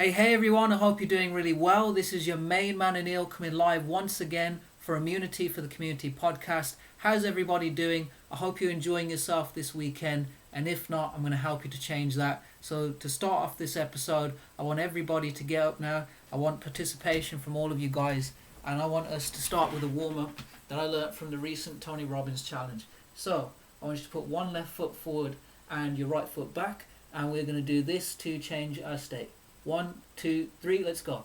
Hey everyone, I hope you're doing really well. This is your main man Anil coming live once again for Immunity for the Community podcast. How's everybody doing? I hope you're enjoying yourself this weekend, and if not, I'm going to help you to change that. So to start off this episode, I want everybody to get up now. I want participation from all of you guys, and I want us to start with a warm-up that I learnt from the recent Tony Robbins challenge. So I want you to put one left foot forward and your right foot back, and we're going to do this to change our state. 1, 2, 3, let's go.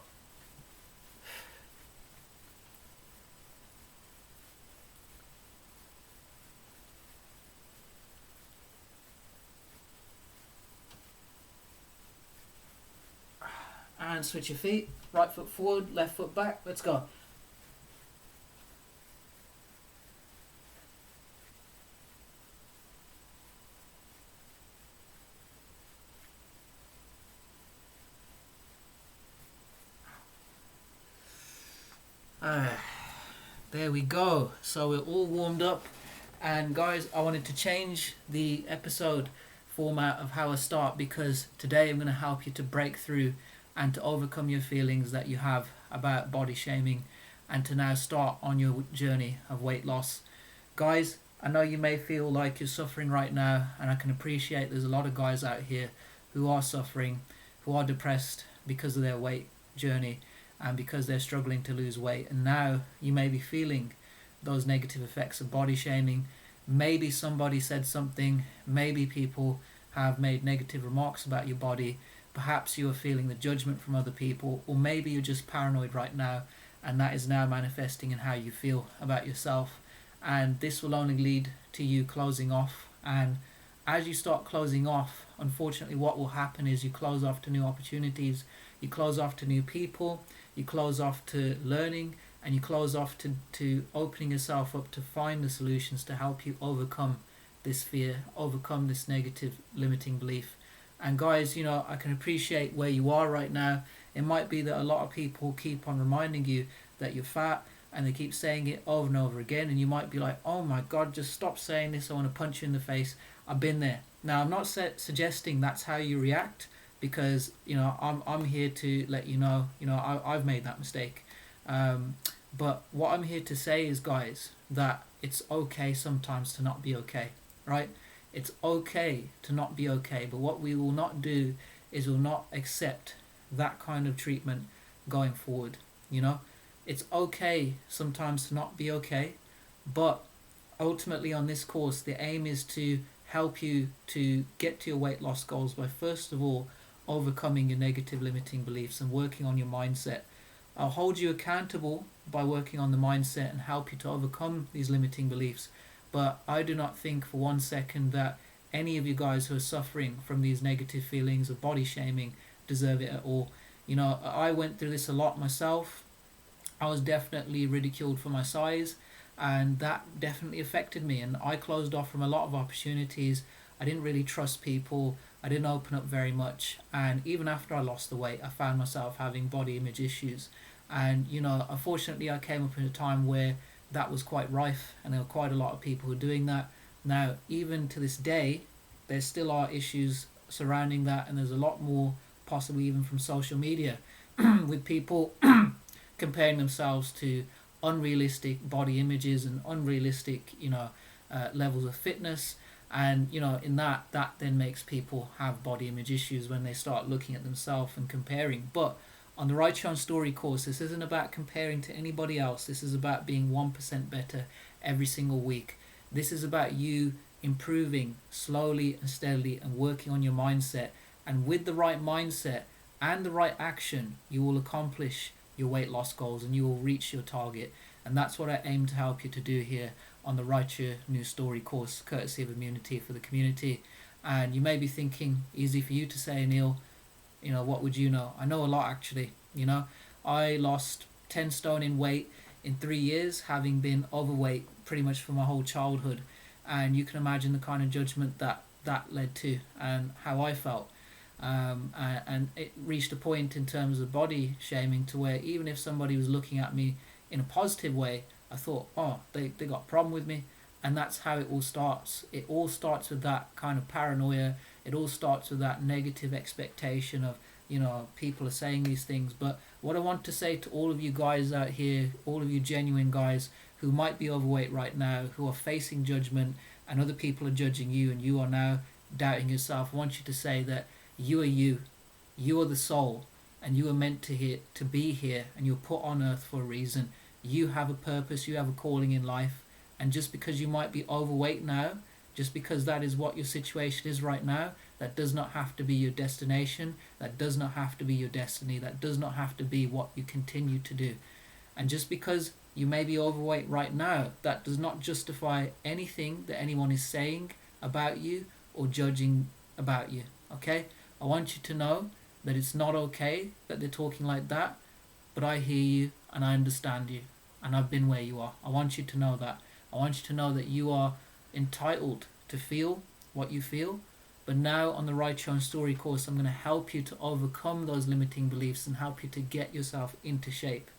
And switch your feet. Right foot forward, left foot back. Let's go. There we go. So we're all warmed up. And guys, I wanted to change the episode format of how I start because today I'm going to help you to break through and to overcome your feelings that you have about body shaming and to now start on your journey of weight loss. Guys, I know you may feel like you're suffering right now, and I can appreciate there's a lot of guys out here who are suffering, who are depressed because of their weight journey and because they're struggling to lose weight. And now you may be feeling those negative effects of body shaming. Maybe somebody said something, maybe people have made negative remarks about your body. Perhaps you are feeling the judgment from other people, or maybe you're just paranoid right now, and that is now manifesting in how you feel about yourself. And this will only lead to you closing off. And as you start closing off, unfortunately what will happen is you close off to new opportunities, you close off to new people, you close off to learning, and you close off to opening yourself up to find the solutions to help you overcome this fear, overcome this negative limiting belief. And guys, I can appreciate where you are right now. It might be that a lot of people keep on reminding you that you're fat, and they keep saying it over and over again, and you might be like, oh my god, just stop saying this, I want to punch you in the face. I've been there. Now, I'm not suggesting that's how you react, because I'm here to let you know, I've made that mistake. But what I'm here to say is, guys, that it's okay sometimes to not be okay, right? It's okay to not be okay, but what we will not do is we'll not accept that kind of treatment going forward. It's okay sometimes to not be okay, but ultimately on this course the aim is to help you to get to your weight loss goals by first of all overcoming your negative limiting beliefs and working on your mindset. I'll hold you accountable by working on the mindset and help you to overcome these limiting beliefs, but I do not think for 1 second that any of you guys who are suffering from these negative feelings of body shaming deserve it at all. I went through this a lot myself. I was definitely ridiculed for my size, and that definitely affected me, and I closed off from a lot of opportunities. I didn't really trust people. I didn't open up very much, and even after I lost the weight I found myself having body image issues. And unfortunately I came up in a time where that was quite rife, and there were quite a lot of people who were doing that. Now, even to this day, there still are issues surrounding that, and there's a lot more, possibly even from social media, with people comparing themselves to unrealistic body images and unrealistic, levels of fitness. And, in that then makes people have body image issues when they start looking at themselves and comparing. But on the Right On Story course, this isn't about comparing to anybody else. This is about being 1% better every single week. This is about you improving slowly and steadily and working on your mindset. And with the right mindset and the right action, you will accomplish your weight loss goals and you will reach your target. And that's what I aim to help you to do here on the Write Your New Story course, courtesy of Immunity for the Community. And you may be thinking, easy for you to say, Neil, what would you know? I know a lot, actually. I lost 10 stone in weight in 3 years, having been overweight pretty much for my whole childhood. And you can imagine the kind of judgment that led to and how I felt. And it reached a point in terms of body shaming to where even if somebody was looking at me in a positive way, I thought, oh, they got a problem with me. And that's how it all starts. It all starts with that kind of paranoia. It all starts with that negative expectation of people are saying these things. But what I want to say to all of you guys out here, all of you genuine guys who might be overweight right now, who are facing judgment, and other people are judging you, and you are now doubting yourself, I want you to say that you are you. You are the soul, and you are meant to be here, and you're put on earth for a reason. You have a purpose, you have a calling in life, and just because you might be overweight now, just because that is what your situation is right now, that does not have to be your destination, that does not have to be your destiny, that does not have to be what you continue to do. And just because you may be overweight right now, that does not justify anything that anyone is saying about you or judging about you. Okay? I want you to know that it's not okay that they're talking like that, but I hear you and I understand you, and I've been where you are. I want you to know that. I want you to know that you are entitled to feel what you feel. But now on the Write Your Own Story course, I'm going to help you to overcome those limiting beliefs and help you to get yourself into shape.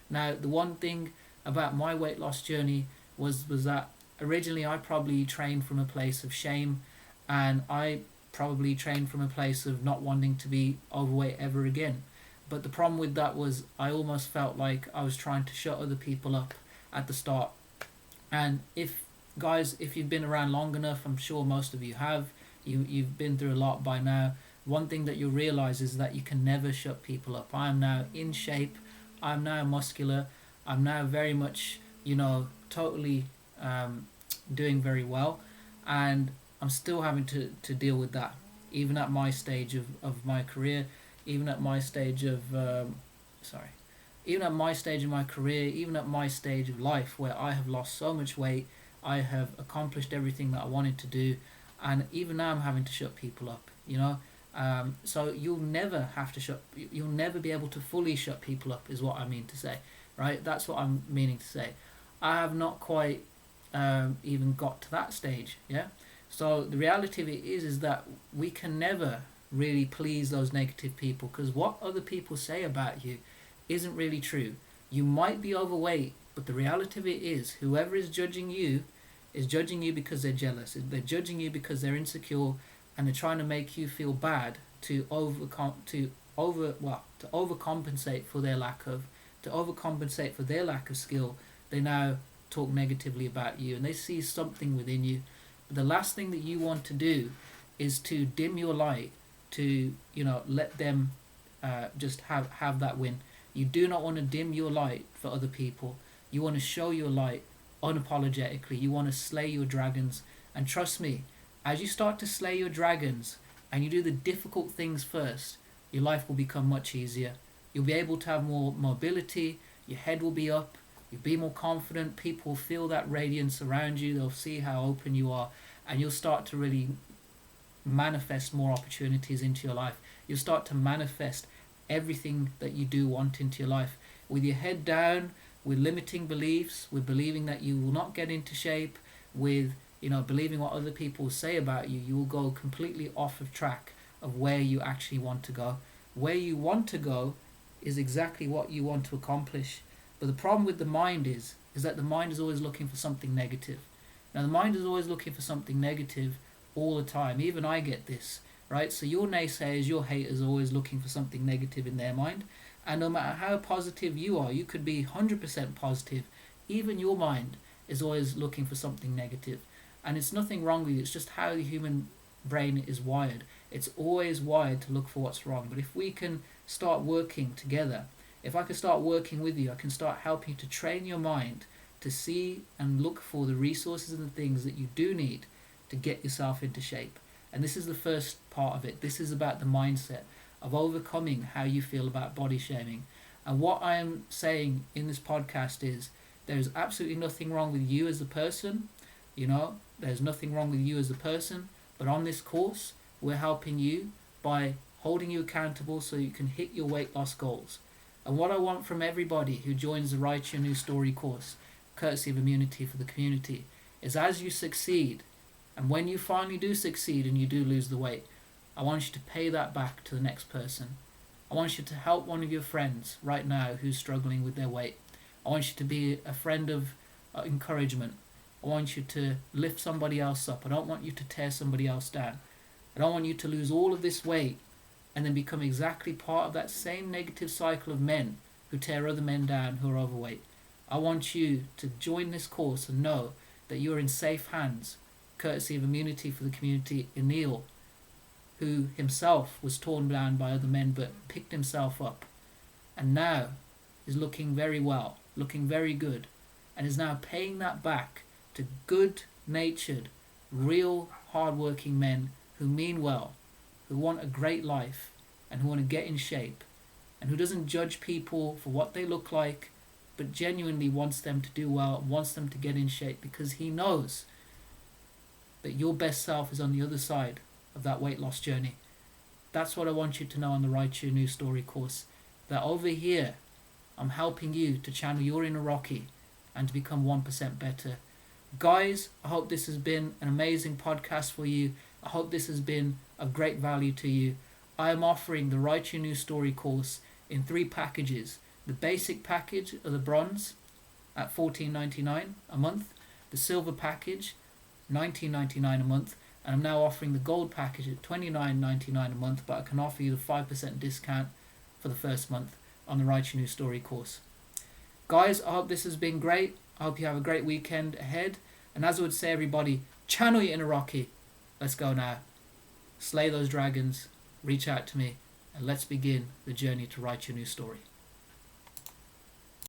Now, the one thing about my weight loss journey was that originally I probably trained from a place of shame, and I probably trained from a place of not wanting to be overweight ever again. But the problem with that was I almost felt like I was trying to shut other people up at the start. And if you've been around long enough, I'm sure most of you have, you've been through a lot by now, one thing that you'll realize is that you can never shut people up. I am now in shape, I'm now muscular, I'm now very much, totally doing very well, and I'm still having to deal with that, even at my stage of my career, even at my stage of, even at my stage of my career, even at my stage of life where I have lost so much weight, I have accomplished everything that I wanted to do, and even now I'm having to shut people up, so you'll never you'll never be able to fully shut people up, is what I mean to say, right? That's what I'm meaning to say. I have not quite even got to that stage, yeah? So the reality of it is that we can never really please those negative people, because what other people say about you isn't really true. You might be overweight, but the reality of it is whoever is judging you because they're jealous. They're judging you because they're insecure, and they're trying to make you feel bad to overcompensate for their lack of skill. They now talk negatively about you, and they see something within you. But the last thing that you want to do is to dim your light, to let them just have that win. You do not want to dim your light for other people. You want to show your light unapologetically. You want to slay your dragons. And trust me, as you start to slay your dragons and you do the difficult things first, your life will become much easier. You'll be able to have more mobility, your head will be up, you'll be more confident, people will feel that radiance around you, they'll see how open you are, and you'll start to really manifest more opportunities into your life. You'll start to manifest everything that you do want into your life. With your head down, with limiting beliefs, with believing that you will not get into shape, with believing what other people say about you, you will go completely off of track of where you actually want to go. Where you want to go is exactly what you want to accomplish. But the problem with the mind is that the mind is always looking for something negative. Now the mind is always looking for something negative all the time. Even I get this, right? So your naysayers, your haters are always looking for something negative in their mind. And no matter how positive you are, you could be 100% positive, even your mind is always looking for something negative. And it's nothing wrong with you, it's just how the human brain is wired. It's always wired to look for what's wrong. But if we can start working together, if I can start working with you, I can start helping you to train your mind to see and look for the resources and the things that you do need to get yourself into shape. And this is the first part of it. This is about the mindset of overcoming how you feel about body shaming. And what I am saying in this podcast is there is absolutely nothing wrong with you as a person. There's nothing wrong with you as a person. But on this course, we're helping you by holding you accountable so you can hit your weight loss goals. And what I want from everybody who joins the Write Your New Story course, courtesy of Immunity for the Community, is as you succeed, and when you finally do succeed and you do lose the weight, I want you to pay that back to the next person. I want you to help one of your friends right now who's struggling with their weight. I want you to be a friend of encouragement. I want you to lift somebody else up. I don't want you to tear somebody else down. I don't want you to lose all of this weight and then become exactly part of that same negative cycle of men who tear other men down who are overweight. I want you to join this course and know that you're in safe hands, courtesy of Immunity for the Community, Emil, who himself was torn down by other men but picked himself up and now is looking very well, looking very good, and is now paying that back to good-natured, real, hard-working men who mean well, who want a great life and who want to get in shape, and who doesn't judge people for what they look like, but genuinely wants them to do well, wants them to get in shape, because he knows that your best self is on the other side of that weight loss journey. That's what I want you to know on the Write Your New Story course, that over here I'm helping you to channel your inner Rocky and to become 1% better. Guys, I hope this has been an amazing podcast for you. I hope this has been of great value to you. I am offering the Write Your New Story course in 3 packages. The basic package of the bronze at $14.99 a month, the silver package $19.99 a month, and I'm now offering the gold package at $29.99 a month, but I can offer you the 5% discount for the first month on the Write Your New Story course. Guys, I hope this has been great. I hope you have a great weekend ahead, and as I would say, everybody, channel your inner Rocky. Let's go now. Slay those dragons, reach out to me, and let's begin the journey to write your new story.